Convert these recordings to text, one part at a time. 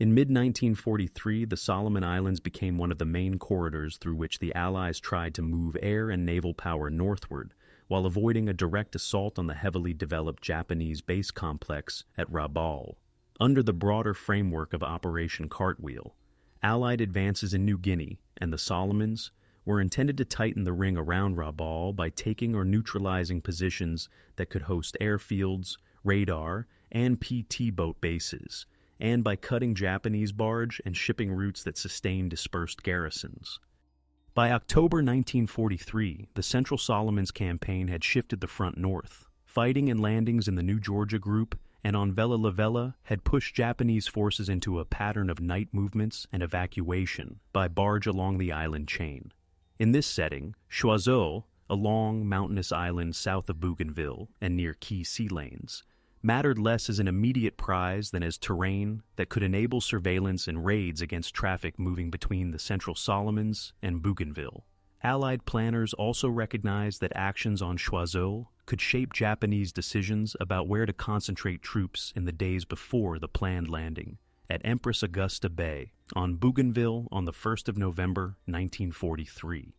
In mid-1943, the Solomon Islands became one of the main corridors through which the Allies tried to move air and naval power northward, while avoiding a direct assault on the heavily developed Japanese base complex at Rabaul. Under the broader framework of Operation Cartwheel, Allied advances in New Guinea and the Solomons were intended to tighten the ring around Rabaul by taking or neutralizing positions that could host airfields, radar, and PT boat bases, and by cutting Japanese barge and shipping routes that sustained dispersed garrisons. By October 1943, the Central Solomons campaign had shifted the front north. Fighting and landings in the New Georgia Group and on Vella La Vella had pushed Japanese forces into a pattern of night movements and evacuation by barge along the island chain. In this setting, Choiseul, a long, mountainous island south of Bougainville and near key sea lanes, mattered less as an immediate prize than as terrain that could enable surveillance and raids against traffic moving between the Central Solomons and Bougainville. Allied planners also recognized that actions on Choiseul could shape Japanese decisions about where to concentrate troops in the days before the planned landing at Empress Augusta Bay on Bougainville on the 1st of November, 1943.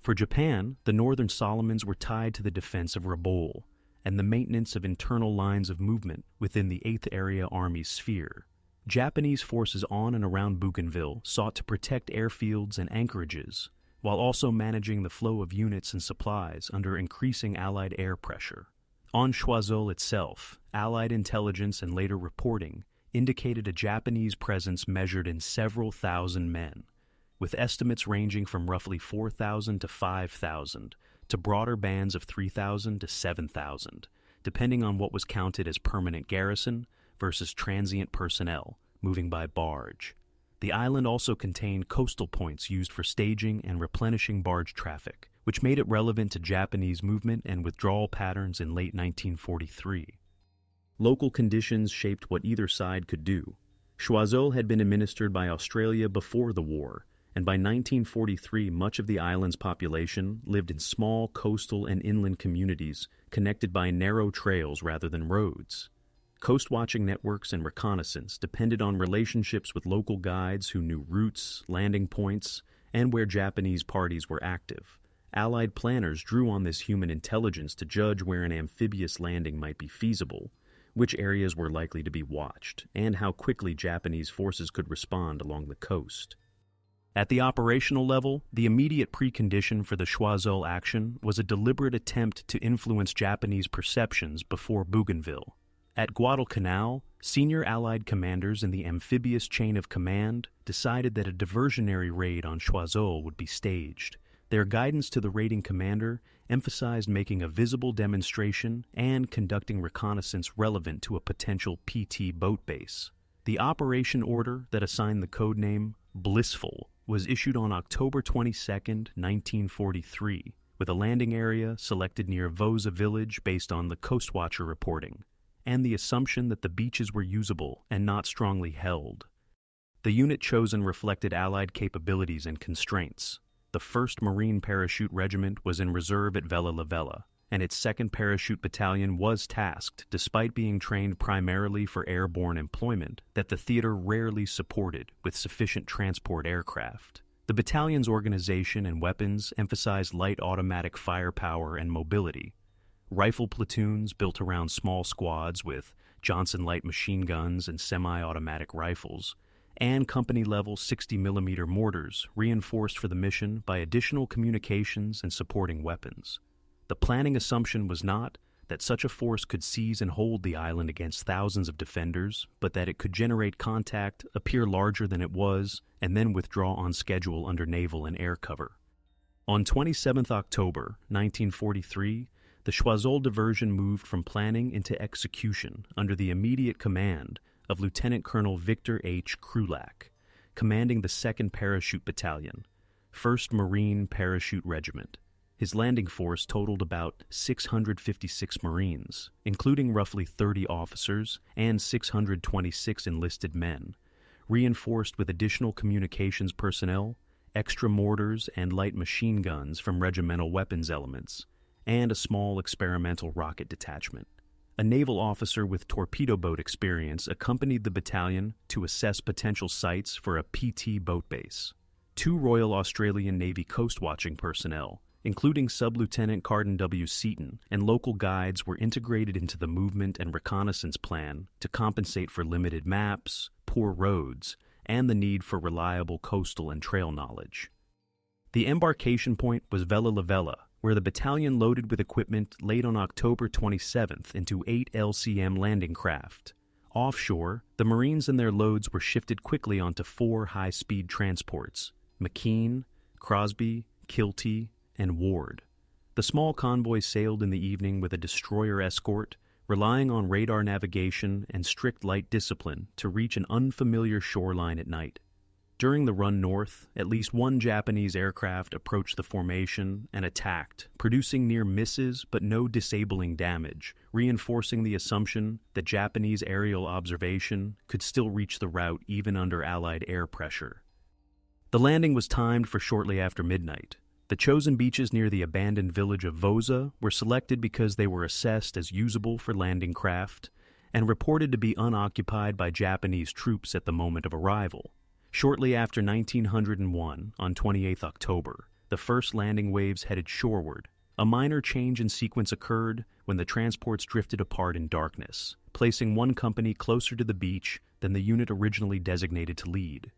For Japan, the Northern Solomons were tied to the defense of Rabaul and the maintenance of internal lines of movement within the 8th Area Army's sphere. Japanese forces on and around Bougainville sought to protect airfields and anchorages, while also managing the flow of units and supplies under increasing Allied air pressure. On Choiseul itself, Allied intelligence and later reporting indicated a Japanese presence measured in several thousand men, with estimates ranging from roughly 4,000 to 5,000 to broader bands of 3,000 to 7,000, depending on what was counted as permanent garrison versus transient personnel moving by barge. The island also contained coastal points used for staging and replenishing barge traffic, which made it relevant to Japanese movement and withdrawal patterns in late 1943. Local conditions shaped what either side could do. Choiseul had been administered by Australia before the war, and by 1943 much of the island's population lived in small coastal and inland communities connected by narrow trails rather than roads. Coast-watching networks and reconnaissance depended on relationships with local guides who knew routes, landing points, and where Japanese parties were active. Allied planners drew on this human intelligence to judge where an amphibious landing might be feasible, which areas were likely to be watched, and how quickly Japanese forces could respond along the coast. At the operational level, the immediate precondition for the Choiseul action was a deliberate attempt to influence Japanese perceptions before Bougainville. At Guadalcanal, senior Allied commanders in the amphibious chain of command decided that a diversionary raid on Choiseul would be staged. Their guidance to the raiding commander emphasized making a visible demonstration and conducting reconnaissance relevant to a potential PT boat base. The operation order that assigned the codename Blissful was issued on October 22, 1943, with a landing area selected near Vosa village based on the Coastwatcher reporting, and the assumption that the beaches were usable and not strongly held. The unit chosen reflected Allied capabilities and constraints. The 1st Marine Parachute Regiment was in reserve at Vella La Vella, and its 2nd Parachute Battalion was tasked, despite being trained primarily for airborne employment, that the theater rarely supported with sufficient transport aircraft. The battalion's organization and weapons emphasized light automatic firepower and mobility. Rifle platoons built around small squads with Johnson light machine guns and semi-automatic rifles, and company-level 60mm mortars reinforced for the mission by additional communications and supporting weapons. The planning assumption was not that such a force could seize and hold the island against thousands of defenders, but that it could generate contact, appear larger than it was, and then withdraw on schedule under naval and air cover. On 27 October 1943, the Choiseul diversion moved from planning into execution under the immediate command of Lieutenant Colonel Victor H. Krulak, commanding the 2nd Parachute Battalion, 1st Marine Parachute Regiment. His landing force totaled about 656 Marines, including roughly 30 officers and 626 enlisted men, reinforced with additional communications personnel, extra mortars and light machine guns from regimental weapons elements, and a small experimental rocket detachment. A naval officer with torpedo boat experience accompanied the battalion to assess potential sites for a PT boat base. 2 Royal Australian Navy coast-watching personnel, including Sub-Lieutenant Carden W. Seaton, and local guides were integrated into the movement and reconnaissance plan to compensate for limited maps, poor roads, and the need for reliable coastal and trail knowledge. The embarkation point was Vella La Vella, where the battalion loaded with equipment late on October 27th into 8 LCM landing craft. Offshore, the Marines and their loads were shifted quickly onto 4 high-speed transports: McKean, Crosby, Kilty, and Ward. The small convoy sailed in the evening with a destroyer escort, relying on radar navigation and strict light discipline to reach an unfamiliar shoreline at night. During the run north, at least 1 Japanese aircraft approached the formation and attacked, producing near misses but no disabling damage, reinforcing the assumption that Japanese aerial observation could still reach the route even under Allied air pressure. The landing was timed for shortly after midnight. The chosen beaches near the abandoned village of Vosa were selected because they were assessed as usable for landing craft and reported to be unoccupied by Japanese troops at the moment of arrival. Shortly after 1901, on 28 October, the first landing waves headed shoreward. A minor change in sequence occurred when the transports drifted apart in darkness, placing one company closer to the beach than the unit originally designated to lead.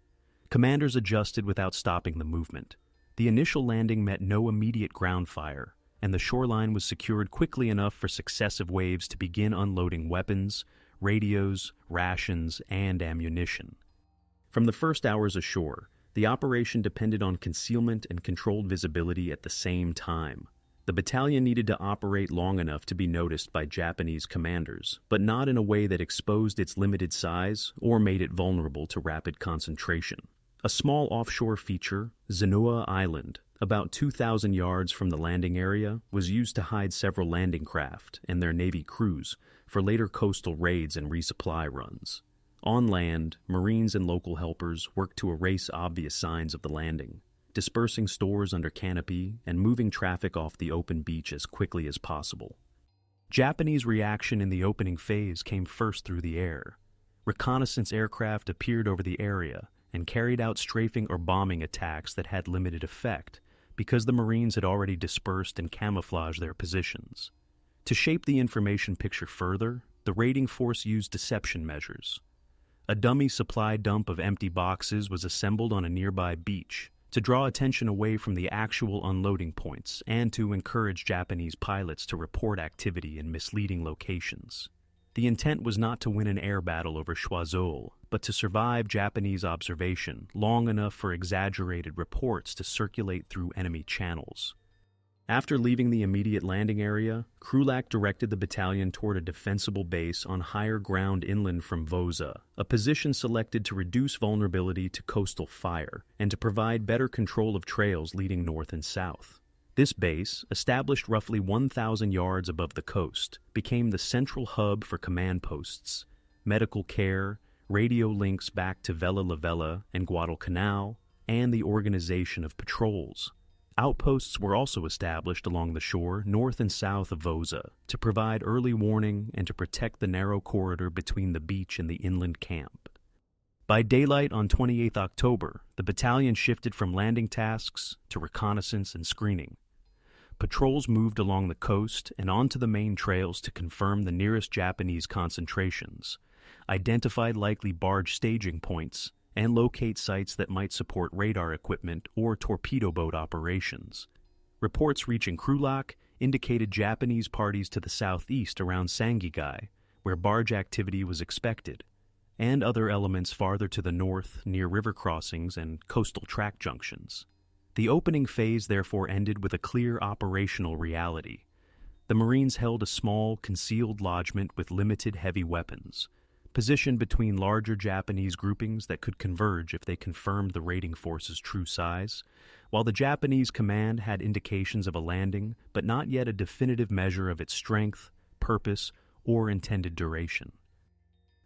Commanders adjusted without stopping the movement. The initial landing met no immediate ground fire, and the shoreline was secured quickly enough for successive waves to begin unloading weapons, radios, rations, and ammunition. From the first hours ashore, the operation depended on concealment and controlled visibility at the same time. The battalion needed to operate long enough to be noticed by Japanese commanders, but not in a way that exposed its limited size or made it vulnerable to rapid concentration. A small offshore feature, Zanoa Island, about 2,000 yards from the landing area, was used to hide several landing craft and their Navy crews for later coastal raids and resupply runs. On land, Marines and local helpers worked to erase obvious signs of the landing, dispersing stores under canopy and moving traffic off the open beach as quickly as possible. Japanese reaction in the opening phase came first through the air. Reconnaissance aircraft appeared over the area and carried out strafing or bombing attacks that had limited effect because the Marines had already dispersed and camouflaged their positions. To shape the information picture further, the raiding force used deception measures. A dummy supply dump of empty boxes was assembled on a nearby beach to draw attention away from the actual unloading points and to encourage Japanese pilots to report activity in misleading locations. The intent was not to win an air battle over Choiseul, but to survive Japanese observation long enough for exaggerated reports to circulate through enemy channels. After leaving the immediate landing area, Krulak directed the battalion toward a defensible base on higher ground inland from Vosa, a position selected to reduce vulnerability to coastal fire and to provide better control of trails leading north and south. This base, established roughly 1,000 yards above the coast, became the central hub for command posts, medical care, radio links back to Vella La Vella and Guadalcanal, and the organization of patrols. Outposts were also established along the shore north and south of Vosa to provide early warning and to protect the narrow corridor between the beach and the inland camp. By daylight on 28 October, the battalion shifted from landing tasks to reconnaissance and screening. Patrols moved along the coast and onto the main trails to confirm the nearest Japanese concentrations, identified likely barge staging points, and locate sites that might support radar equipment or torpedo boat operations. Reports reaching Krulak indicated Japanese parties to the southeast around Sangigai, where barge activity was expected, and other elements farther to the north near river crossings and coastal track junctions. The opening phase therefore ended with a clear operational reality. The Marines held a small, concealed lodgment with limited heavy weapons, positioned between larger Japanese groupings that could converge if they confirmed the raiding force's true size, while the Japanese command had indications of a landing, but not yet a definitive measure of its strength, purpose, or intended duration.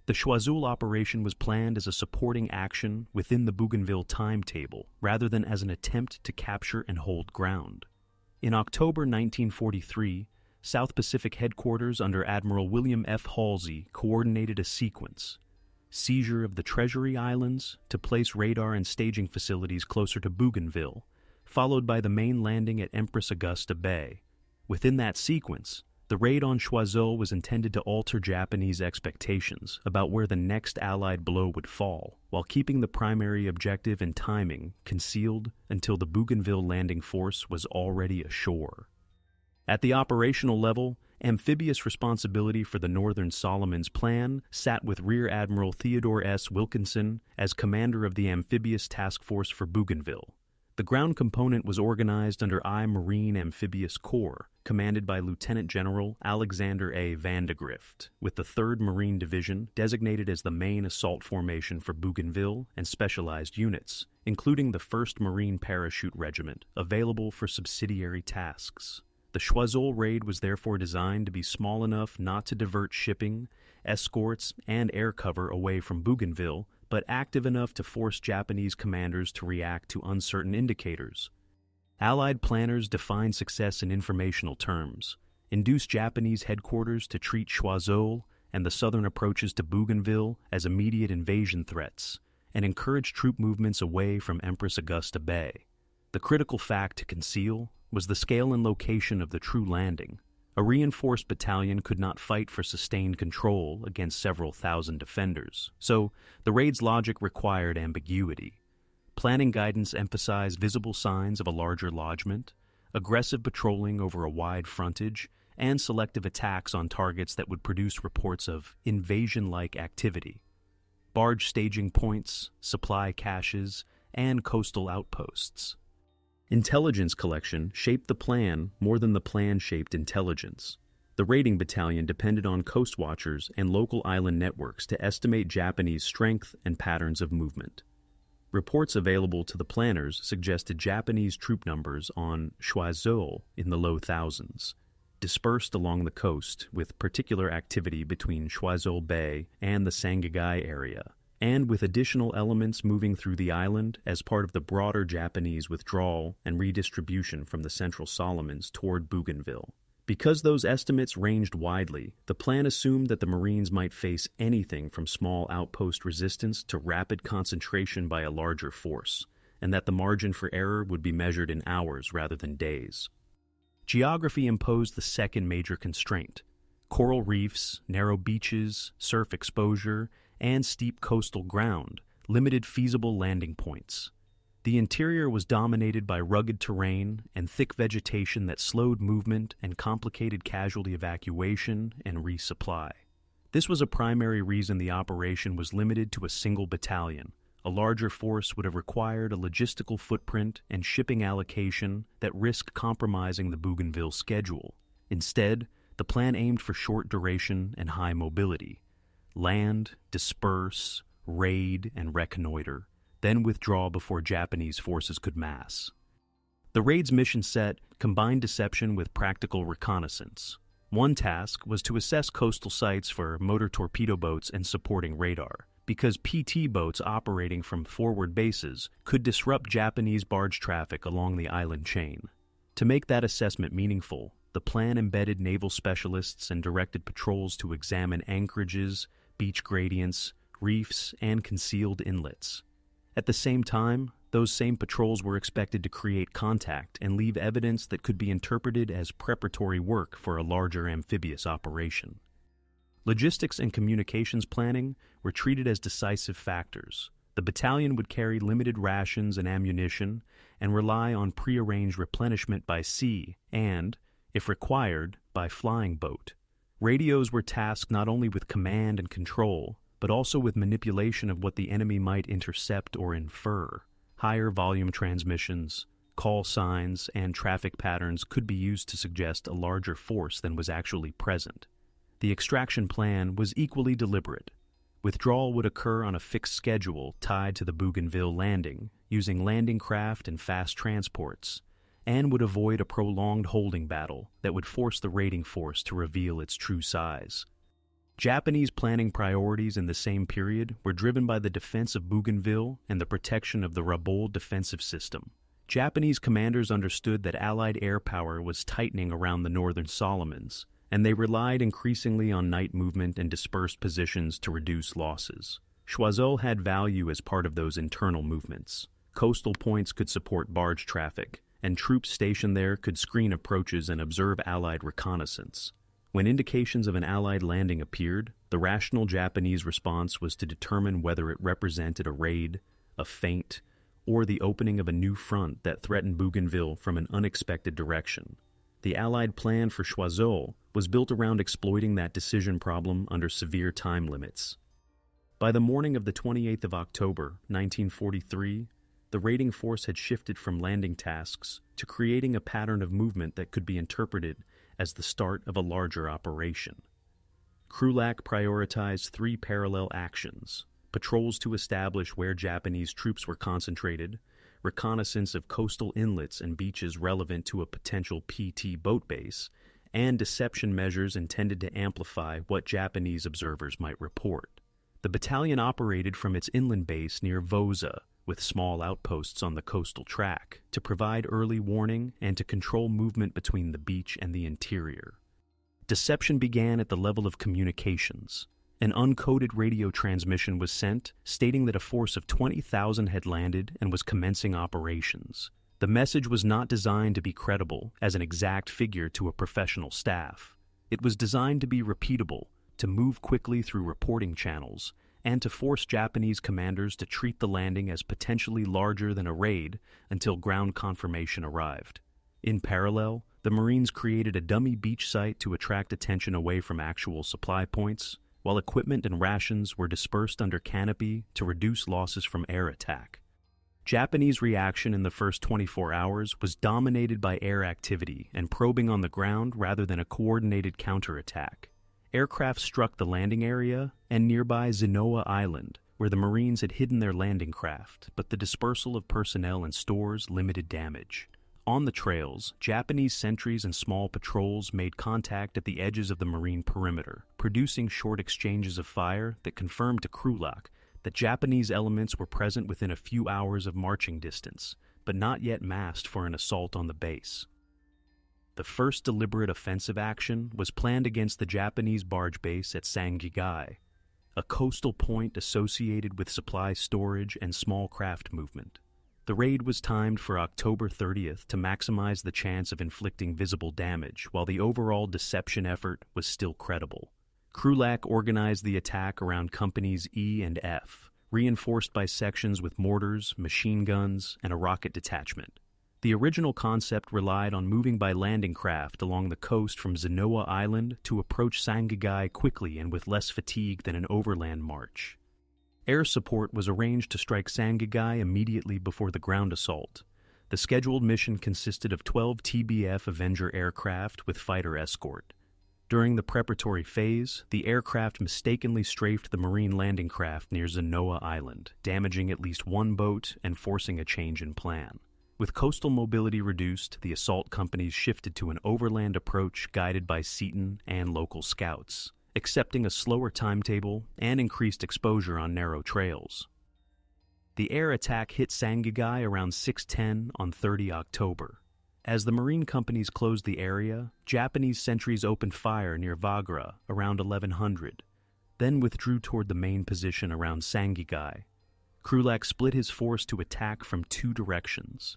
The Choiseul operation was planned as a supporting action within the Bougainville timetable, rather than as an attempt to capture and hold ground. In October 1943, South Pacific Headquarters under Admiral William F. Halsey coordinated a sequence: seizure of the Treasury Islands to place radar and staging facilities closer to Bougainville, followed by the main landing at Empress Augusta Bay. Within that sequence, the raid on Choiseul was intended to alter Japanese expectations about where the next Allied blow would fall, while keeping the primary objective and timing concealed until the Bougainville landing force was already ashore. At the operational level, amphibious responsibility for the Northern Solomons Plan sat with Rear Admiral Theodore S. Wilkinson as commander of the Amphibious Task Force for Bougainville. The ground component was organized under I Marine Amphibious Corps, commanded by Lieutenant General Alexander A. Vandegrift, with the 3rd Marine Division designated as the main assault formation for Bougainville and specialized units, including the 1st Marine Parachute Regiment, available for subsidiary tasks. The Choiseul raid was therefore designed to be small enough not to divert shipping, escorts, and air cover away from Bougainville, but active enough to force Japanese commanders to react to uncertain indicators. Allied planners defined success in informational terms, induced Japanese headquarters to treat Choiseul and the southern approaches to Bougainville as immediate invasion threats, and encouraged troop movements away from Empress Augusta Bay. The critical fact to conceal was the scale and location of the true landing. A reinforced battalion could not fight for sustained control against several thousand defenders, so the raid's logic required ambiguity. Planning guidance emphasized visible signs of a larger lodgment, aggressive patrolling over a wide frontage, and selective attacks on targets that would produce reports of invasion-like activity. Barge staging points, supply caches, and coastal outposts. Intelligence collection shaped the plan more than the plan shaped intelligence. The raiding battalion depended on coast watchers and local island networks to estimate Japanese strength and patterns of movement. Reports available to the planners suggested Japanese troop numbers on Choiseul in the low thousands, dispersed along the coast with particular activity between Choiseul Bay and the Sangigai area, and with additional elements moving through the island as part of the broader Japanese withdrawal and redistribution from the Central Solomons toward Bougainville. Because those estimates ranged widely, the plan assumed that the Marines might face anything from small outpost resistance to rapid concentration by a larger force, and that the margin for error would be measured in hours rather than days. Geography imposed the second major constraint. Coral reefs, narrow beaches, surf exposure, and steep coastal ground limited feasible landing points. The interior was dominated by rugged terrain and thick vegetation that slowed movement and complicated casualty evacuation and resupply. This was a primary reason the operation was limited to a single battalion. A larger force would have required a logistical footprint and shipping allocation that risked compromising the Bougainville schedule. Instead, the plan aimed for short duration and high mobility. Land, disperse, raid, and reconnoiter, then withdraw before Japanese forces could mass. The raid's mission set combined deception with practical reconnaissance. One task was to assess coastal sites for motor torpedo boats and supporting radar, because PT boats operating from forward bases could disrupt Japanese barge traffic along the island chain. To make that assessment meaningful, the plan embedded naval specialists and directed patrols to examine anchorages, beach gradients, reefs, and concealed inlets. At the same time, those same patrols were expected to create contact and leave evidence that could be interpreted as preparatory work for a larger amphibious operation. Logistics and communications planning were treated as decisive factors. The battalion would carry limited rations and ammunition and rely on prearranged replenishment by sea and, if required, by flying boat. Radios were tasked not only with command and control, but also with manipulation of what the enemy might intercept or infer. Higher volume transmissions, call signs, and traffic patterns could be used to suggest a larger force than was actually present. The extraction plan was equally deliberate. Withdrawal would occur on a fixed schedule tied to the Bougainville landing, using landing craft and fast transports, and would avoid a prolonged holding battle that would force the raiding force to reveal its true size. Japanese planning priorities in the same period were driven by the defense of Bougainville and the protection of the Rabaul defensive system. Japanese commanders understood that Allied air power was tightening around the northern Solomons, and they relied increasingly on night movement and dispersed positions to reduce losses. Choiseul had value as part of those internal movements. Coastal points could support barge traffic, and troops stationed there could screen approaches and observe Allied reconnaissance. When indications of an Allied landing appeared, the rational Japanese response was to determine whether it represented a raid, a feint, or the opening of a new front that threatened Bougainville from an unexpected direction. The Allied plan for Choiseul was built around exploiting that decision problem under severe time limits. By the morning of the 28th of October, 1943, the raiding force had shifted from landing tasks to creating a pattern of movement that could be interpreted as the start of a larger operation. Krulak prioritized 3 parallel actions: patrols to establish where Japanese troops were concentrated, reconnaissance of coastal inlets and beaches relevant to a potential PT boat base, and deception measures intended to amplify what Japanese observers might report. The battalion operated from its inland base near Voza, with small outposts on the coastal track, to provide early warning and to control movement between the beach and the interior. Deception began at the level of communications. An uncoded radio transmission was sent, stating that a force of 20,000 had landed and was commencing operations. The message was not designed to be credible as an exact figure to a professional staff. It was designed to be repeatable, to move quickly through reporting channels, and to force Japanese commanders to treat the landing as potentially larger than a raid until ground confirmation arrived. In parallel, the Marines created a dummy beach site to attract attention away from actual supply points, while equipment and rations were dispersed under canopy to reduce losses from air attack. Japanese reaction in the first 24 hours was dominated by air activity and probing on the ground rather than a coordinated counterattack. Aircraft struck the landing area and nearby Zenoa Island, where the Marines had hidden their landing craft, but the dispersal of personnel and stores limited damage. On the trails, Japanese sentries and small patrols made contact at the edges of the Marine perimeter, producing short exchanges of fire that confirmed to Krulak that Japanese elements were present within a few hours of marching distance, but not yet massed for an assault on the base. The first deliberate offensive action was planned against the Japanese barge base at Sangigai, a coastal point associated with supply storage and small craft movement. The raid was timed for October 30th to maximize the chance of inflicting visible damage, while the overall deception effort was still credible. Krulak organized the attack around Companies E and F, reinforced by sections with mortars, machine guns, and a rocket detachment. The original concept relied on moving by landing craft along the coast from Zenoa Island to approach Sangigai quickly and with less fatigue than an overland march. Air support was arranged to strike Sangigai immediately before the ground assault. The scheduled mission consisted of 12 TBF Avenger aircraft with fighter escort. During the preparatory phase, the aircraft mistakenly strafed the Marine landing craft near Zenoa Island, damaging at least one boat and forcing a change in plan. With coastal mobility reduced, the assault companies shifted to an overland approach guided by Seaton and local scouts, accepting a slower timetable and increased exposure on narrow trails. The air attack hit Sangigai around 6:10 on 30 October. As the Marine companies closed the area, Japanese sentries opened fire near Vagra around 1100, then withdrew toward the main position around Sangigai. Krulak split his force to attack from 2 directions.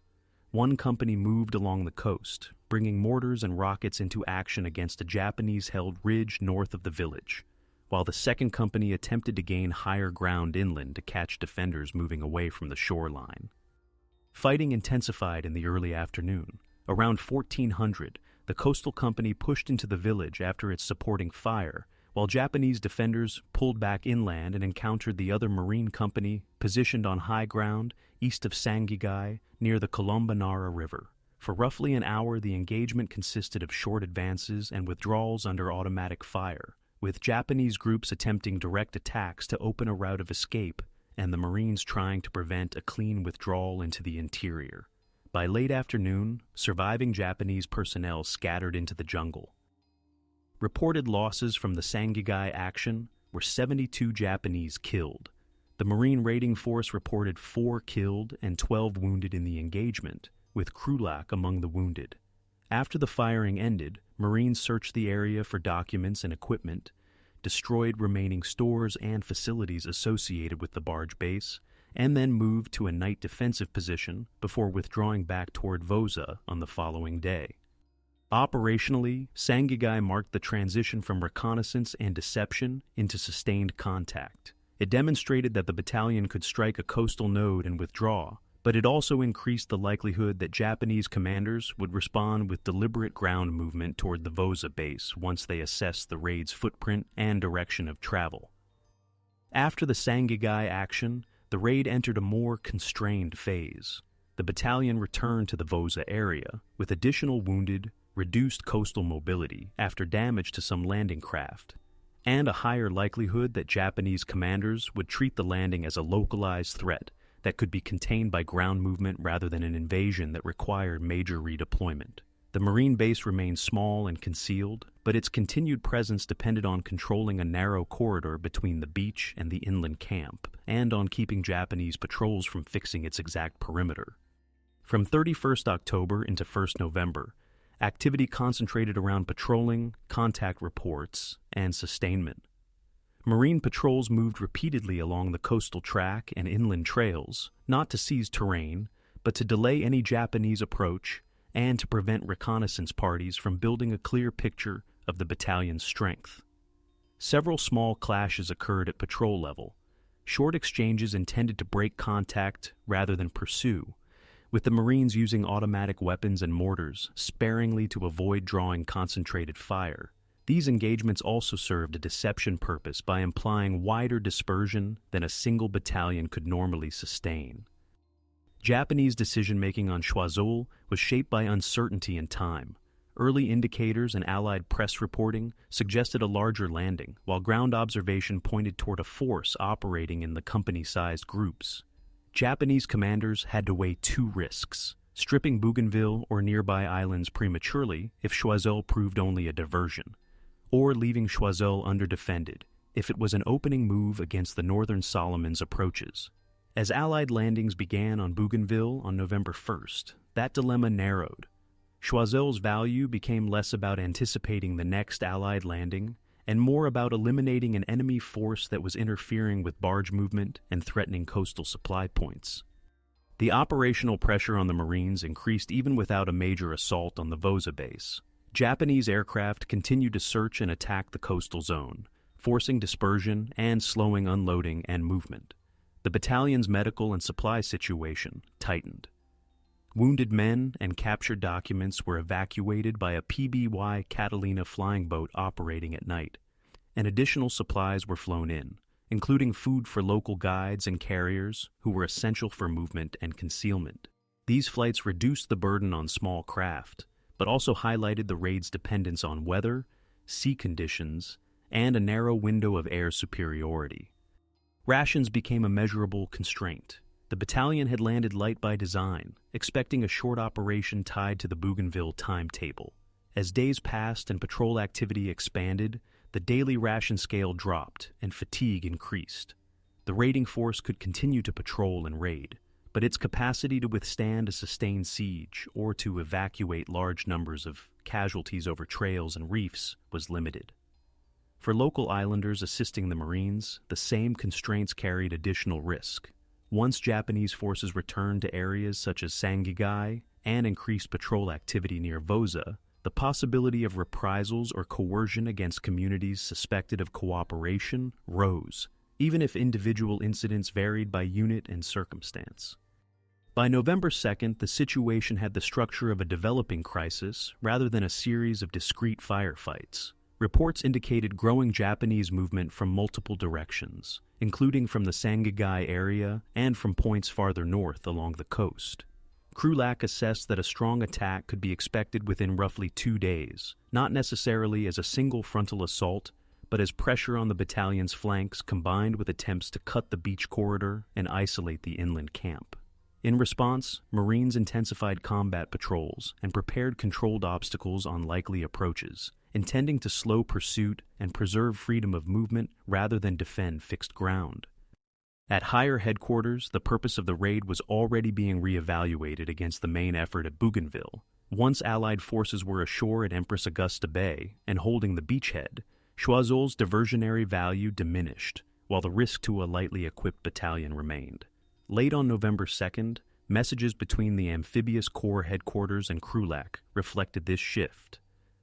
One company moved along the coast, bringing mortars and rockets into action against a Japanese-held ridge north of the village, while the second company attempted to gain higher ground inland to catch defenders moving away from the shoreline. Fighting intensified in the early afternoon. Around 1400, the coastal company pushed into the village after its supporting fire, while Japanese defenders pulled back inland and encountered the other Marine company positioned on high ground east of Sangigai near the Colombanara River. For roughly an hour, the engagement consisted of short advances and withdrawals under automatic fire, with Japanese groups attempting direct attacks to open a route of escape and the Marines trying to prevent a clean withdrawal into the interior. By late afternoon, surviving Japanese personnel scattered into the jungle. Reported losses from the Sangigai action were 72 Japanese killed. The Marine raiding force reported 4 killed and 12 wounded in the engagement, with Krulak among the wounded. After the firing ended, Marines searched the area for documents and equipment, destroyed remaining stores and facilities associated with the barge base, and then moved to a night defensive position before withdrawing back toward Voza on the following day. Operationally, Sangigai marked the transition from reconnaissance and deception into sustained contact. It demonstrated that the battalion could strike a coastal node and withdraw, but it also increased the likelihood that Japanese commanders would respond with deliberate ground movement toward the Voza base once they assessed the raid's footprint and direction of travel. After the Sangigai action, the raid entered a more constrained phase. The battalion returned to the Voza area with additional wounded, reduced coastal mobility after damage to some landing craft, and a higher likelihood that Japanese commanders would treat the landing as a localized threat that could be contained by ground movement rather than an invasion that required major redeployment. The Marine base remained small and concealed, but its continued presence depended on controlling a narrow corridor between the beach and the inland camp, and on keeping Japanese patrols from fixing its exact perimeter. From 31st October into 1st November, activity concentrated around patrolling, contact reports, and sustainment. Marine patrols moved repeatedly along the coastal track and inland trails, not to seize terrain, but to delay any Japanese approach and to prevent reconnaissance parties from building a clear picture of the battalion's strength. Several small clashes occurred at patrol level, short exchanges intended to break contact rather than pursue, with the Marines using automatic weapons and mortars sparingly to avoid drawing concentrated fire. These engagements also served a deception purpose by implying wider dispersion than a single battalion could normally sustain. Japanese decision-making on Choiseul was shaped by uncertainty and time. Early indicators and Allied press reporting suggested a larger landing, while ground observation pointed toward a force operating in the company-sized groups. Japanese commanders had to weigh two risks: stripping Bougainville or nearby islands prematurely if Choiseul proved only a diversion, or leaving Choiseul underdefended if it was an opening move against the Northern Solomons' approaches. As Allied landings began on Bougainville on November 1st, that dilemma narrowed. Choiseul's value became less about anticipating the next Allied landing and more about eliminating an enemy force that was interfering with barge movement and threatening coastal supply points. The operational pressure on the Marines increased even without a major assault on the Voza base. Japanese aircraft continued to search and attack the coastal zone, forcing dispersion and slowing unloading and movement. The battalion's medical and supply situation tightened. Wounded men and captured documents were evacuated by a PBY Catalina flying boat operating at night, and additional supplies were flown in, including food for local guides and carriers who were essential for movement and concealment. These flights reduced the burden on small craft, but also highlighted the raid's dependence on weather, sea conditions, and a narrow window of air superiority. Rations became a measurable constraint. The battalion had landed light by design, expecting a short operation tied to the Bougainville timetable. As days passed and patrol activity expanded, the daily ration scale dropped and fatigue increased. The raiding force could continue to patrol and raid, but its capacity to withstand a sustained siege or to evacuate large numbers of casualties over trails and reefs was limited. For local islanders assisting the Marines, the same constraints carried additional risk. Once Japanese forces returned to areas such as Sangigai and increased patrol activity near Voza, the possibility of reprisals or coercion against communities suspected of cooperation rose, even if individual incidents varied by unit and circumstance. By November 2nd, the situation had the structure of a developing crisis rather than a series of discrete firefights. Reports indicated growing Japanese movement from multiple directions, including from the Sangigai area and from points farther north along the coast. Krulak assessed that a strong attack could be expected within roughly 2 days, not necessarily as a single frontal assault, but as pressure on the battalion's flanks combined with attempts to cut the beach corridor and isolate the inland camp. In response, Marines intensified combat patrols and prepared controlled obstacles on likely approaches, intending to slow pursuit and preserve freedom of movement rather than defend fixed ground. At higher headquarters, the purpose of the raid was already being re-evaluated against the main effort at Bougainville. Once Allied forces were ashore at Empress Augusta Bay and holding the beachhead, Choiseul's diversionary value diminished, while the risk to a lightly equipped battalion remained. Late on November 2nd, messages between the Amphibious Corps headquarters and Krulak reflected this shift.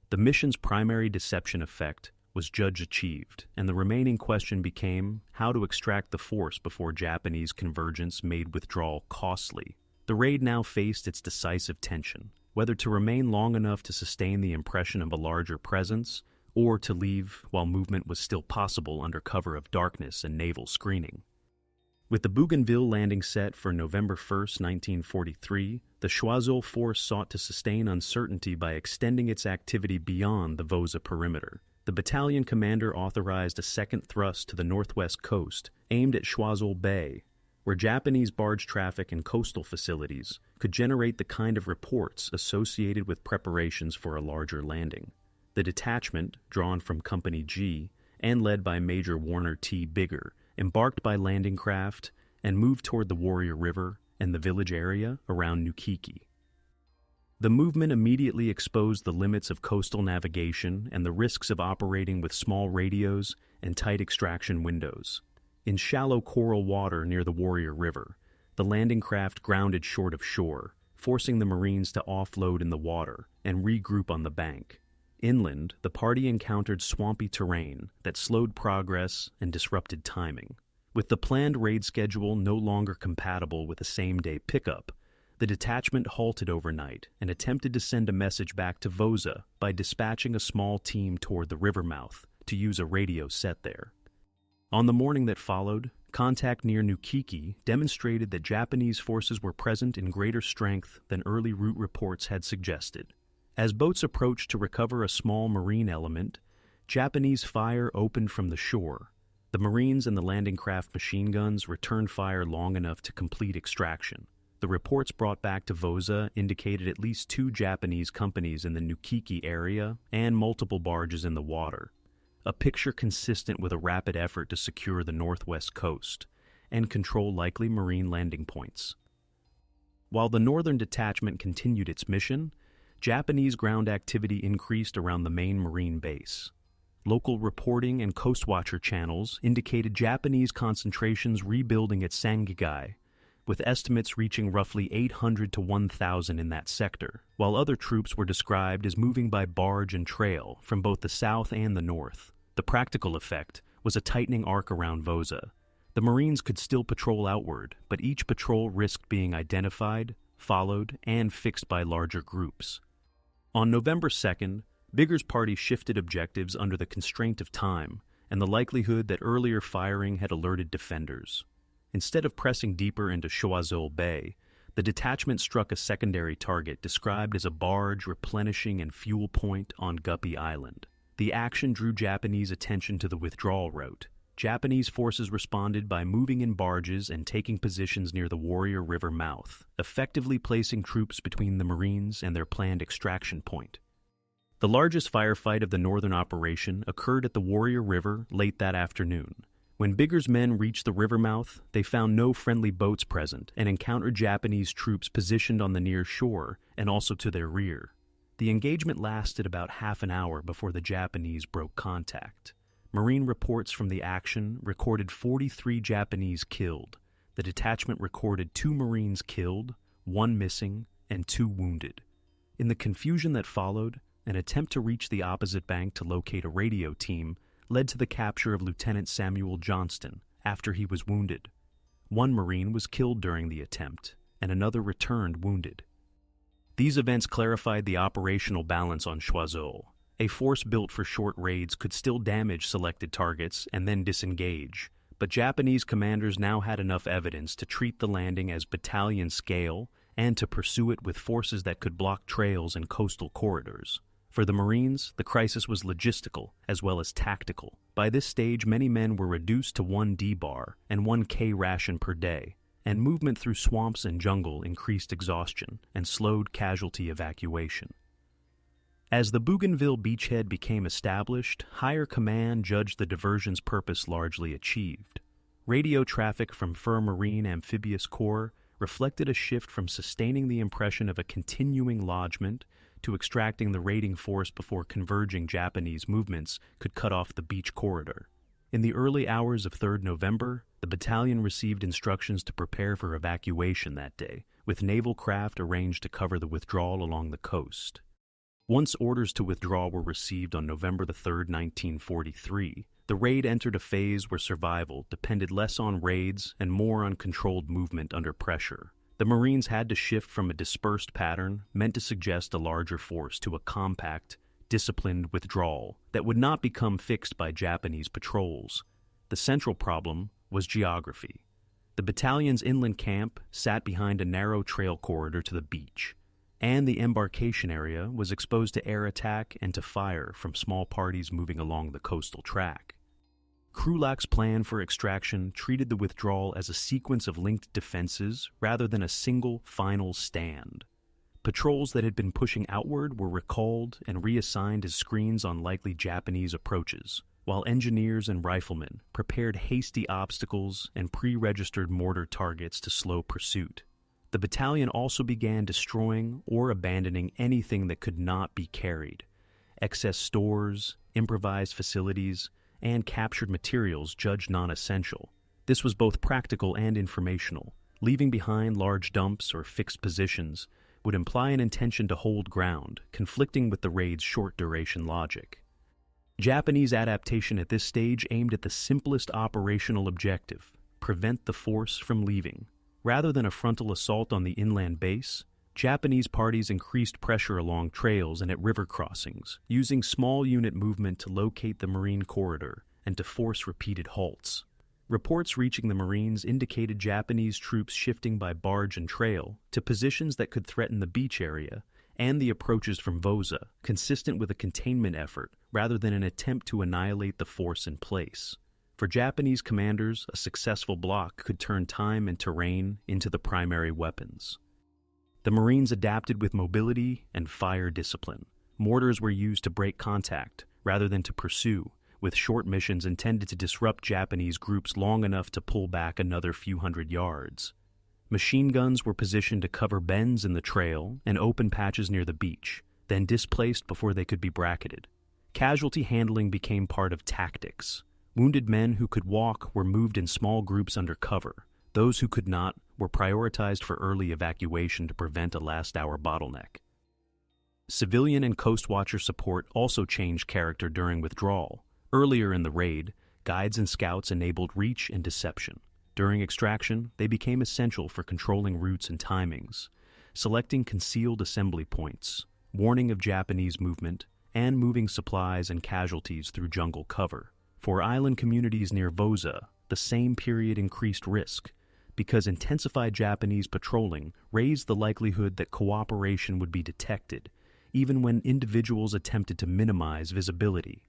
The mission's primary deception effect was judge-achieved, and the remaining question became how to extract the force before Japanese convergence made withdrawal costly. The raid now faced its decisive tension, whether to remain long enough to sustain the impression of a larger presence, or to leave while movement was still possible under cover of darkness and naval screening. With the Bougainville landing set for November 1, 1943, the Choiseul force sought to sustain uncertainty by extending its activity beyond the Vosa perimeter. The battalion commander authorized a second thrust to the northwest coast, aimed at Choiseul Bay, where Japanese barge traffic and coastal facilities could generate the kind of reports associated with preparations for a larger landing. The detachment, drawn from Company G and led by Major Warner T. Bigger, embarked by landing craft and moved toward the Warrior River and the village area around Nukiki. The movement immediately exposed the limits of coastal navigation and the risks of operating with small radios and tight extraction windows. In shallow coral water near the Warrior River, the landing craft grounded short of shore, forcing the Marines to offload in the water and regroup on the bank. Inland, the party encountered swampy terrain that slowed progress and disrupted timing. With the planned raid schedule no longer compatible with a same-day pickup, the detachment halted overnight and attempted to send a message back to Vosa by dispatching a small team toward the river mouth to use a radio set there. On the morning that followed, contact near Nukiki demonstrated that Japanese forces were present in greater strength than early route reports had suggested. As boats approached to recover a small Marine element, Japanese fire opened from the shore. The Marines and the landing craft machine guns returned fire long enough to complete extraction. The reports brought back to Vosa indicated at least 2 Japanese companies in the Nukiki area and multiple barges in the water, a picture consistent with a rapid effort to secure the northwest coast and control likely Marine landing points. While the northern detachment continued its mission, Japanese ground activity increased around the main Marine base. Local reporting and Coastwatcher channels indicated Japanese concentrations rebuilding at Sangigai, with estimates reaching roughly 800 to 1,000 in that sector, while other troops were described as moving by barge and trail from both the south and the north. The practical effect was a tightening arc around Vosa. The Marines could still patrol outward, but each patrol risked being identified, followed, and fixed by larger groups. On November 2nd, Bigger's party shifted objectives under the constraint of time and the likelihood that earlier firing had alerted defenders. Instead of pressing deeper into Choiseul Bay, the detachment struck a secondary target described as a barge replenishing and fuel point on Guppy Island. The action drew Japanese attention to the withdrawal route. Japanese forces responded by moving in barges and taking positions near the Warrior River mouth, effectively placing troops between the Marines and their planned extraction point. The largest firefight of the northern operation occurred at the Warrior River late that afternoon. When Bigger's men reached the river mouth, they found no friendly boats present and encountered Japanese troops positioned on the near shore and also to their rear. The engagement lasted about half an hour before the Japanese broke contact. Marine reports from the action recorded 43 Japanese killed. The detachment recorded 2 Marines killed, 1 missing, and 2 wounded. In the confusion that followed, an attempt to reach the opposite bank to locate a radio team led to the capture of Lieutenant Samuel Johnston after he was wounded. 1 Marine was killed during the attempt, and another returned wounded. These events clarified the operational balance on Choiseul. A force built for short raids could still damage selected targets and then disengage, but Japanese commanders now had enough evidence to treat the landing as battalion scale and to pursue it with forces that could block trails and coastal corridors. For the Marines, the crisis was logistical as well as tactical. By this stage, many men were reduced to 1 D-bar and 1 K ration per day, and movement through swamps and jungle increased exhaustion and slowed casualty evacuation. As the Bougainville beachhead became established, higher command judged the diversion's purpose largely achieved. Radio traffic from Fur Marine Amphibious Corps reflected a shift from sustaining the impression of a continuing lodgment to extracting the raiding force before converging Japanese movements could cut off the beach corridor. In the early hours of 3rd November, the battalion received instructions to prepare for evacuation that day, with naval craft arranged to cover the withdrawal along the coast. Once orders to withdraw were received on November 3, 1943, the raid entered a phase where survival depended less on raids and more on controlled movement under pressure. The Marines had to shift from a dispersed pattern meant to suggest a larger force to a compact, disciplined withdrawal that would not become fixed by Japanese patrols. The central problem was geography. The battalion's inland camp sat behind a narrow trail corridor to the beach, and the embarkation area was exposed to air attack and to fire from small parties moving along the coastal track. Krulak's plan for extraction treated the withdrawal as a sequence of linked defenses rather than a single final stand. Patrols that had been pushing outward were recalled and reassigned as screens on likely Japanese approaches, while engineers and riflemen prepared hasty obstacles and pre-registered mortar targets to slow pursuit. The battalion also began destroying or abandoning anything that could not be carried. Excess stores, improvised facilities, and captured materials judged non-essential. This was both practical and informational. Leaving behind large dumps or fixed positions would imply an intention to hold ground, conflicting with the raid's short-duration logic. Japanese adaptation at this stage aimed at the simplest operational objective: prevent the force from leaving. Rather than a frontal assault on the inland base, Japanese parties increased pressure along trails and at river crossings, using small unit movement to locate the Marine corridor and to force repeated halts. Reports reaching the Marines indicated Japanese troops shifting by barge and trail to positions that could threaten the beach area and the approaches from Vosa, consistent with a containment effort rather than an attempt to annihilate the force in place. For Japanese commanders, a successful block could turn time and terrain into the primary weapons. The Marines adapted with mobility and fire discipline. Mortars were used to break contact rather than to pursue, with short missions intended to disrupt Japanese groups long enough to pull back another few hundred yards. Machine guns were positioned to cover bends in the trail and open patches near the beach, then displaced before they could be bracketed. Casualty handling became part of tactics. Wounded men who could walk were moved in small groups under cover. Those who could not were prioritized for early evacuation to prevent a last-hour bottleneck. Civilian and Coast Watcher support also changed character during withdrawal. Earlier in the raid, guides and scouts enabled reach and deception. During extraction, they became essential for controlling routes and timings, selecting concealed assembly points, warning of Japanese movement, and moving supplies and casualties through jungle cover. For island communities near Vosa, the same period increased risk, because intensified Japanese patrolling raised the likelihood that cooperation would be detected, even when individuals attempted to minimize visibility.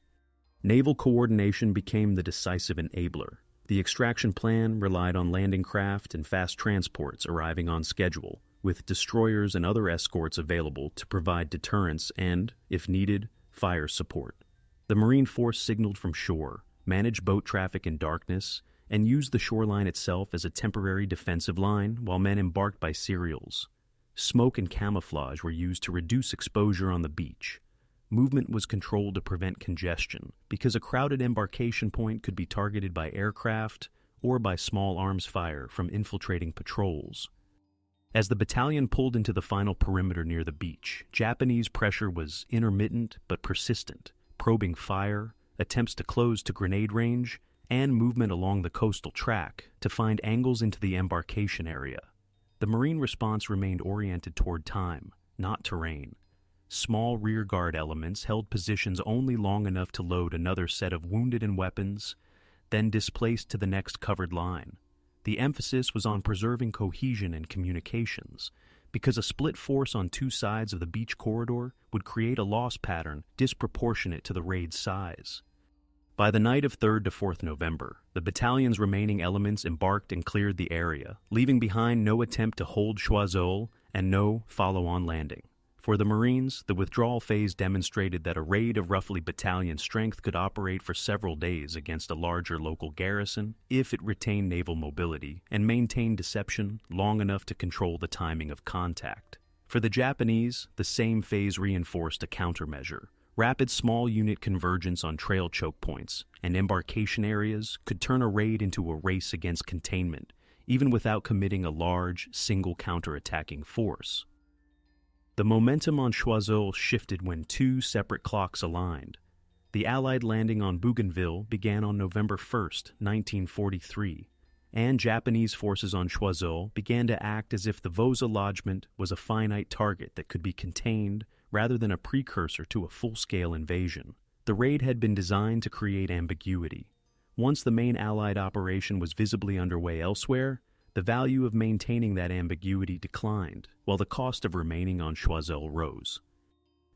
Naval coordination became the decisive enabler. The extraction plan relied on landing craft and fast transports arriving on schedule, with destroyers and other escorts available to provide deterrence and, if needed, fire support. The Marine Force signaled from shore, managed boat traffic in darkness, and used the shoreline itself as a temporary defensive line while men embarked by serials. Smoke and camouflage were used to reduce exposure on the beach. Movement was controlled to prevent congestion, because a crowded embarkation point could be targeted by aircraft or by small arms fire from infiltrating patrols. As the battalion pulled into the final perimeter near the beach, Japanese pressure was intermittent but persistent, probing fire, attempts to close to grenade range, and movement along the coastal track to find angles into the embarkation area. The Marine response remained oriented toward time, not terrain. Small rearguard elements held positions only long enough to load another set of wounded and weapons, then displaced to the next covered line. The emphasis was on preserving cohesion and communications, because a split force on two sides of the beach corridor would create a loss pattern disproportionate to the raid's size. By the night of 3rd to 4th November, the battalion's remaining elements embarked and cleared the area, leaving behind no attempt to hold Choiseul and no follow-on landing. For the Marines, the withdrawal phase demonstrated that a raid of roughly battalion strength could operate for several days against a larger local garrison if it retained naval mobility and maintained deception long enough to control the timing of contact. For the Japanese, the same phase reinforced a countermeasure. Rapid small unit convergence on trail choke points and embarkation areas could turn a raid into a race against containment, even without committing a large, single counterattacking force. The momentum on Choiseul shifted when two separate clocks aligned. The Allied landing on Bougainville began on November 1, 1943, and Japanese forces on Choiseul began to act as if the Vosa lodgment was a finite target that could be contained rather than a precursor to a full-scale invasion. The raid had been designed to create ambiguity. Once the main Allied operation was visibly underway elsewhere, the value of maintaining that ambiguity declined, while the cost of remaining on Choiseul rose.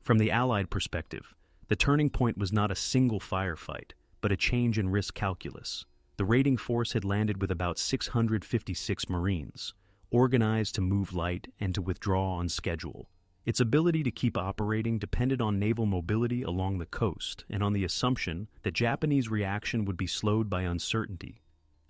From the Allied perspective, the turning point was not a single firefight, but a change in risk calculus. The raiding force had landed with about 656 Marines, organized to move light and to withdraw on schedule. Its ability to keep operating depended on naval mobility along the coast and on the assumption that Japanese reaction would be slowed by uncertainty.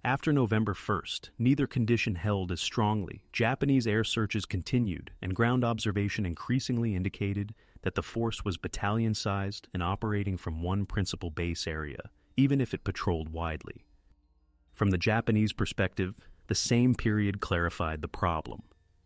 After November 1st, neither condition held as strongly. Japanese air searches continued, and ground observation increasingly indicated that the force was battalion-sized and operating from one principal base area, even if it patrolled widely. From the Japanese perspective, the same period clarified the problem.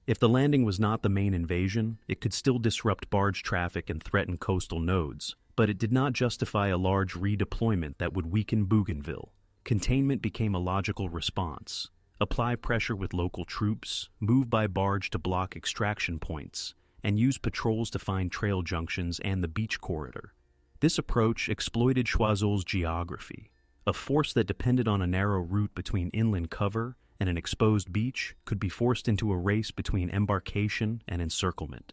If the landing was not the main invasion, it could still disrupt barge traffic and threaten coastal nodes, but it did not justify a large redeployment that would weaken Bougainville. Containment became a logical response. Apply pressure with local troops, move by barge to block extraction points, and use patrols to find trail junctions and the beach corridor. This approach exploited Choiseul's geography. A force that depended on a narrow route between inland cover and an exposed beach could be forced into a race between embarkation and encirclement.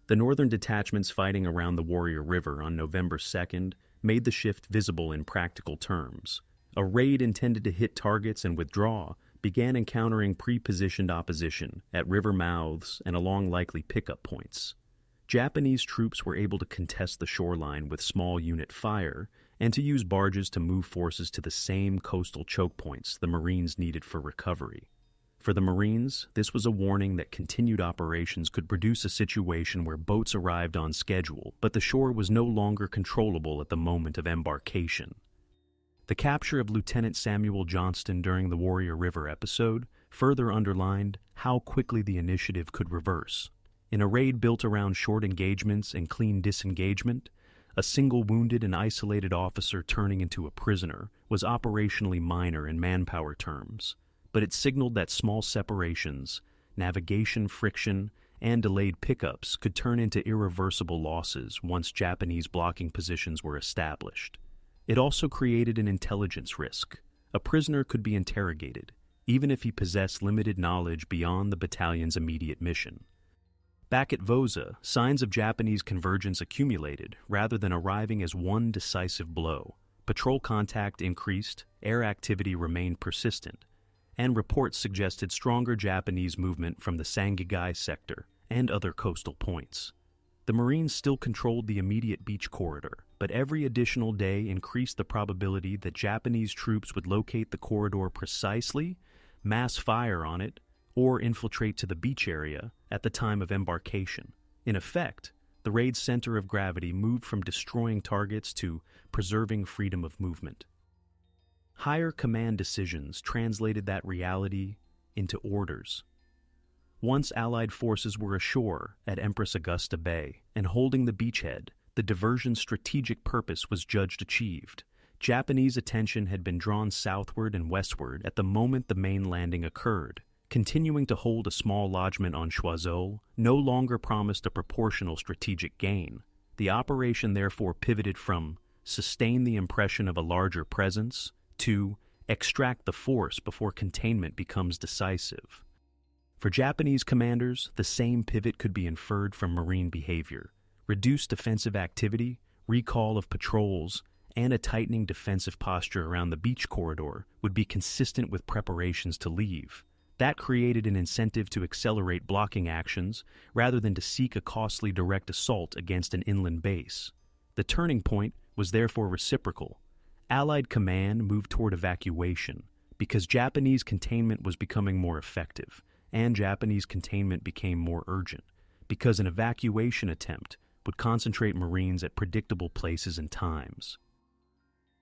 The northern detachments fighting around the Warrior River on November 2nd made the shift visible in practical terms. A raid intended to hit targets and withdraw began encountering pre-positioned opposition at river mouths and along likely pickup points. Japanese troops were able to contest the shoreline with small unit fire and to use barges to move forces to the same coastal choke points the Marines needed for recovery. For the Marines, this was a warning that continued operations could produce a situation where boats arrived on schedule, but the shore was no longer controllable at the moment of embarkation. The capture of Lieutenant Samuel Johnston during the Warrior River episode further underlined how quickly the initiative could reverse. In a raid built around short engagements and clean disengagement, a single wounded and isolated officer turning into a prisoner was operationally minor in manpower terms, but it signaled that small separations, navigation friction, and delayed pickups could turn into irreversible losses once Japanese blocking positions were established. It also created an intelligence risk. A prisoner could be interrogated, even if he possessed limited knowledge beyond the battalion's immediate mission. Back at Vosa, signs of Japanese convergence accumulated rather than arriving as one decisive blow. Patrol contact increased, air activity remained persistent, and reports suggested stronger Japanese movement from the Sangigai sector and other coastal points. The Marines still controlled the immediate beach corridor, but every additional day increased the probability that Japanese troops would locate the corridor precisely, mass fire on it, or infiltrate to the beach area at the time of embarkation. In effect, the raid's center of gravity moved from destroying targets to preserving freedom of movement. Higher command decisions translated that reality into orders. Once Allied forces were ashore at Empress Augusta Bay and holding the beachhead, the diversion's strategic purpose was judged achieved. Japanese attention had been drawn southward and westward at the moment the main landing occurred. Continuing to hold a small lodgment on Choiseul no longer promised a proportional strategic gain. The operation therefore pivoted from sustain the impression of a larger presence to extract the force before containment becomes decisive. For Japanese commanders, the same pivot could be inferred from Marine behavior. Reduced defensive activity, recall of patrols, and a tightening defensive posture around the beach corridor would be consistent with preparations to leave. That created an incentive to accelerate blocking actions rather than to seek a costly direct assault against an inland base. The turning point was therefore reciprocal. Allied command moved toward evacuation because Japanese containment was becoming more effective, and Japanese containment became more urgent because an evacuation attempt would concentrate Marines at predictable places and times.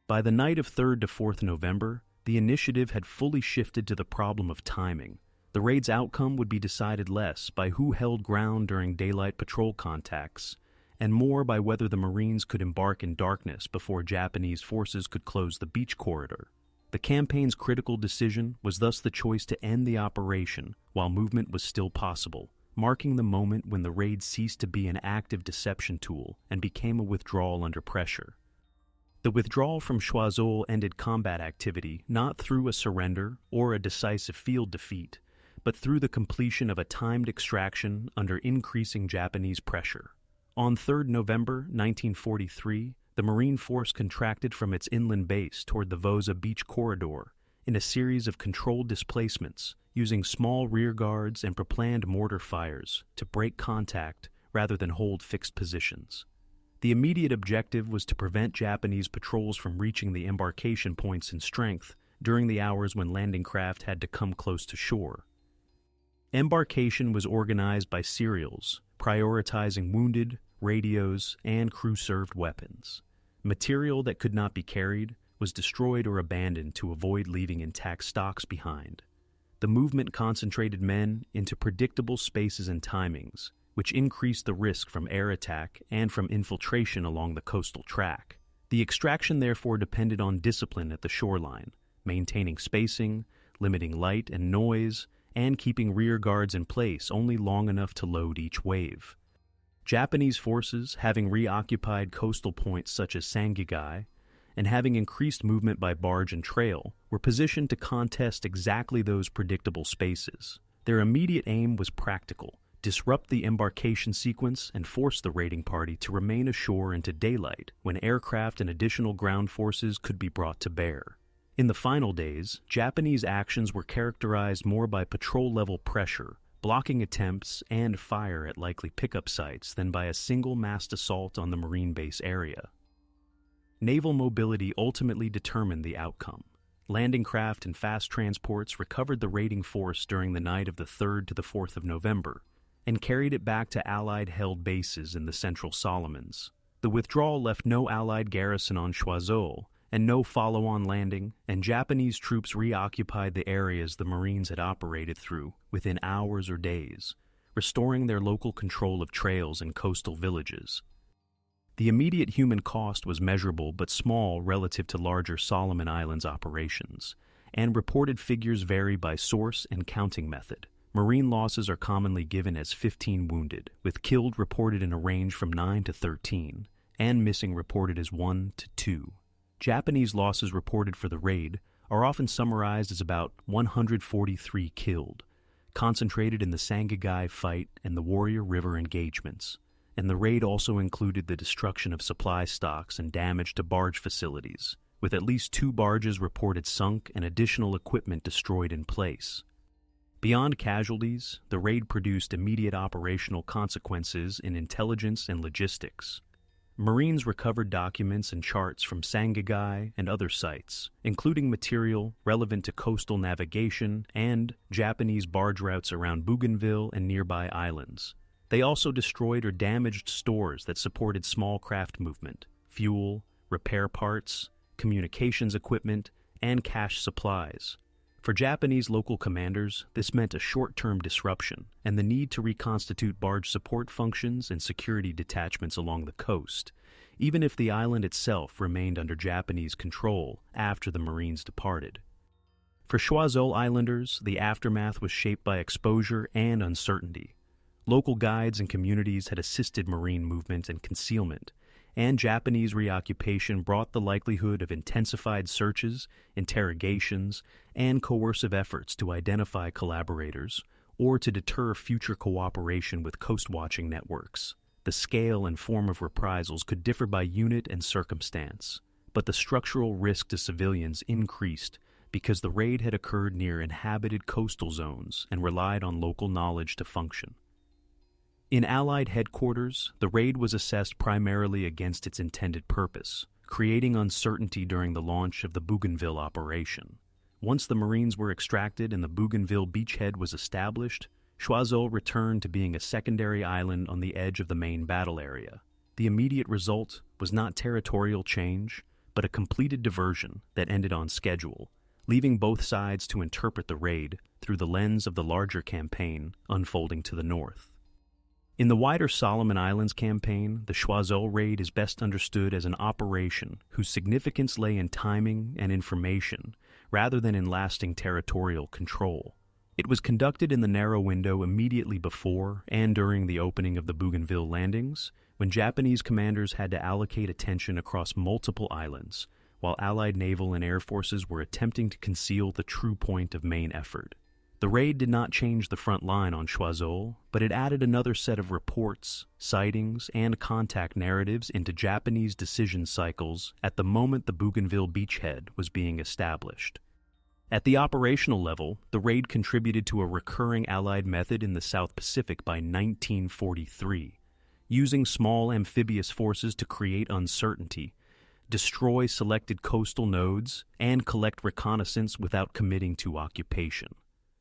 By the night of 3rd to 4th November, the initiative had fully shifted to the problem of timing. The raid's outcome would be decided less by who held ground during daylight patrol contacts, and more by whether the Marines could embark in darkness before Japanese forces could close the beach corridor. The campaign's critical decision was thus the choice to end the operation while movement was still possible, marking the moment when the raid ceased to be an active deception tool and became a withdrawal under pressure. The withdrawal from Choiseul ended combat activity not through a surrender or a decisive field defeat, but through the completion of a timed extraction under increasing Japanese pressure. On 3rd November 1943, the Marine force contracted from its inland base toward the Vosa beach corridor in a series of controlled displacements, using small rear guards and preplanned mortar fires to break contact rather than hold fixed positions. The immediate objective was to prevent Japanese patrols from reaching the embarkation points in strength during the hours when landing craft had to come close to shore. Embarkation was organized by serials, prioritizing wounded, radios, and crew-served weapons. Material that could not be carried was destroyed or abandoned to avoid leaving intact stocks behind. The movement concentrated men into predictable spaces and timings, which increased the risk from air attack and from infiltration along the coastal track. The extraction therefore depended on discipline at the shoreline, maintaining spacing, limiting light and noise, and keeping rear guards in place only long enough to load each wave. Japanese forces, having reoccupied coastal points such as Sangigai, and having increased movement by barge and trail, were positioned to contest exactly those predictable spaces. Their immediate aim was practical: disrupt the embarkation sequence and force the raiding party to remain ashore into daylight when aircraft and additional ground forces could be brought to bear. In the final days, Japanese actions were characterized more by patrol-level pressure, blocking attempts, and fire at likely pickup sites than by a single massed assault on the Marine base area. Naval mobility ultimately determined the outcome. Landing craft and fast transports recovered the raiding force during the night of the 3rd to the 4th of November and carried it back to Allied-held bases in the Central Solomons. The withdrawal left no Allied garrison on Choiseul and no follow-on landing, and Japanese troops reoccupied the areas the Marines had operated through within hours or days, restoring their local control of trails and coastal villages. The immediate human cost was measurable but small relative to larger Solomon Islands operations, and reported figures vary by source and counting method. Marine losses are commonly given as 15 wounded, with killed reported in a range from 9 to 13, and missing reported as 1 to 2. Japanese losses reported for the raid are often summarized as about 143 killed, concentrated in the Sangigai fight and the Warrior River engagements, and the raid also included the destruction of supply stocks and damage to barge facilities, with at least 2 barges reported sunk and additional equipment destroyed in place. Beyond casualties, the raid produced immediate operational consequences in intelligence and logistics. Marines recovered documents and charts from Sangigai and other sites, including material relevant to coastal navigation and Japanese barge routes around Bougainville and nearby islands. They also destroyed or damaged stores that supported small craft movement, fuel, repair parts, communications equipment, and cash supplies. For Japanese local commanders, this meant a short-term disruption and the need to reconstitute barge support functions and security detachments along the coast, even if the island itself remained under Japanese control after the Marines departed. For Choiseul Islanders, the aftermath was shaped by exposure and uncertainty. Local guides and communities had assisted Marine movement and concealment, and Japanese reoccupation brought the likelihood of intensified searches, interrogations, and coercive efforts to identify collaborators or to deter future cooperation with coast-watching networks. The scale and form of reprisals could differ by unit and circumstance, but the structural risk to civilians increased because the raid had occurred near inhabited coastal zones and relied on local knowledge to function. In Allied headquarters, the raid was assessed primarily against its intended purpose, creating uncertainty during the launch of the Bougainville operation. Once the Marines were extracted and the Bougainville beachhead was established, Choiseul returned to being a secondary island on the edge of the main battle area. The immediate result was not territorial change, but a completed diversion that ended on schedule, leaving both sides to interpret the raid through the lens of the larger campaign unfolding to the north. In the wider Solomon Islands campaign, the Choiseul raid is best understood as an operation whose significance lay in timing and information, rather than in lasting territorial control. It was conducted in the narrow window immediately before and during the opening of the Bougainville landings, when Japanese commanders had to allocate attention across multiple islands, while Allied naval and air forces were attempting to conceal the true point of main effort. The raid did not change the front line on Choiseul, but it added another set of reports, sightings, and contact narratives into Japanese decision cycles at the moment the Bougainville beachhead was being established. At the operational level, the raid contributed to a recurring Allied method in the South Pacific by 1943, using small amphibious forces to create uncertainty, destroy selected coastal nodes, and collect reconnaissance without committing to occupation.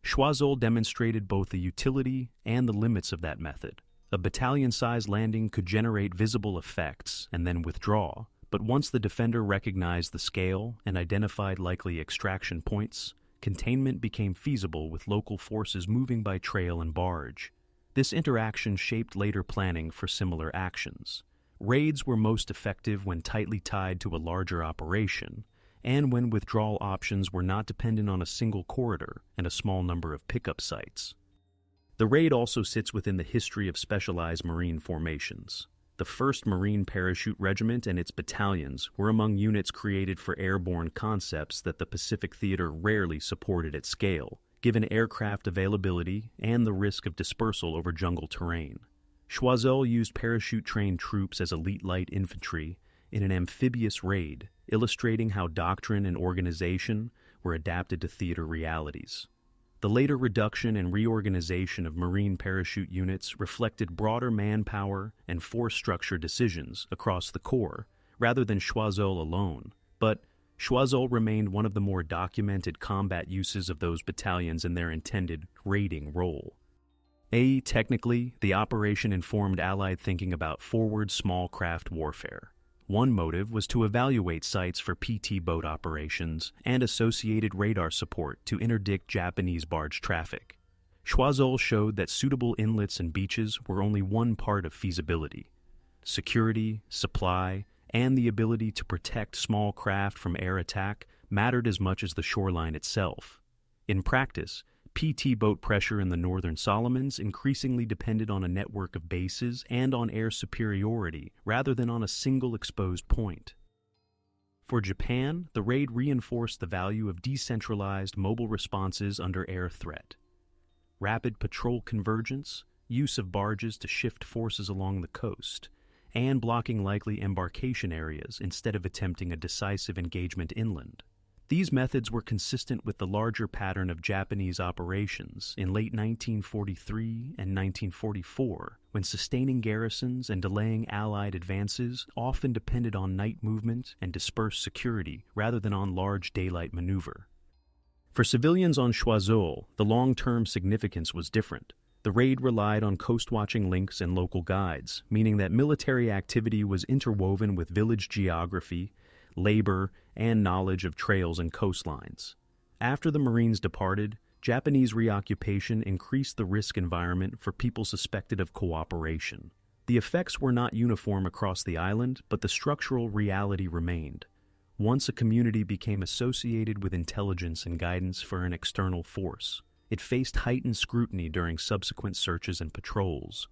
Choiseul demonstrated both the utility and the limits of that method. A battalion-sized landing could generate visible effects and then withdraw, but once the defender recognized the scale and identified likely extraction points, containment became feasible with local forces moving by trail and barge. This interaction shaped later planning for similar actions. Raids were most effective when tightly tied to a larger operation, and when withdrawal options were not dependent on a single corridor and a small number of pickup sites. The raid also sits within the history of specialized Marine formations. The 1st Marine Parachute Regiment and its battalions were among units created for airborne concepts that the Pacific Theater rarely supported at scale, given aircraft availability and the risk of dispersal over jungle terrain. Choiseul used parachute-trained troops as elite light infantry in an amphibious raid, illustrating how doctrine and organization were adapted to theater realities. The later reduction and reorganization of Marine parachute units reflected broader manpower and force structure decisions across the Corps, rather than Choiseul alone, but Choiseul remained one of the more documented combat uses of those battalions in their intended raiding role. Technically, the operation informed Allied thinking about forward small craft warfare. One motive was to evaluate sites for PT boat operations and associated radar support to interdict Japanese barge traffic. Choiseul showed that suitable inlets and beaches were only one part of feasibility. Security, supply, and the ability to protect small craft from air attack mattered as much as the shoreline itself. In practice, PT boat pressure in the northern Solomons increasingly depended on a network of bases and on air superiority rather than on a single exposed point. For Japan, the raid reinforced the value of decentralized mobile responses under air threat. Rapid patrol convergence, use of barges to shift forces along the coast, and blocking likely embarkation areas instead of attempting a decisive engagement inland. These methods were consistent with the larger pattern of Japanese operations in late 1943 and 1944, when sustaining garrisons and delaying Allied advances often depended on night movement and dispersed security rather than on large daylight maneuver. For civilians on Choiseul, the long-term significance was different. The raid relied on coast-watching links and local guides, meaning that military activity was interwoven with village geography, labor, and knowledge of trails and coastlines. After the Marines departed, Japanese reoccupation increased the risk environment for people suspected of cooperation. The effects were not uniform across the island, but the structural reality remained. Once a community became associated with intelligence and guidance for an external force, it faced heightened scrutiny during subsequent searches and patrols.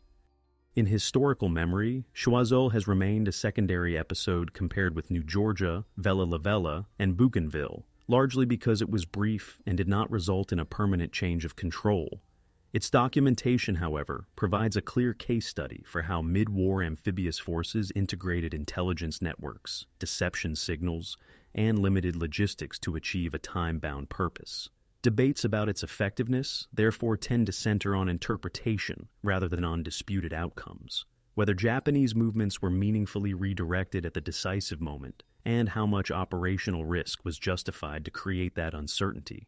In historical memory, Choiseul has remained a secondary episode compared with New Georgia, Vella La Vella, and Bougainville, largely because it was brief and did not result in a permanent change of control. Its documentation, however, provides a clear case study for how mid-war amphibious forces integrated intelligence networks, deception signals, and limited logistics to achieve a time-bound purpose. Debates about its effectiveness therefore tend to center on interpretation rather than on disputed outcomes. Whether Japanese movements were meaningfully redirected at the decisive moment, and how much operational risk was justified to create that uncertainty,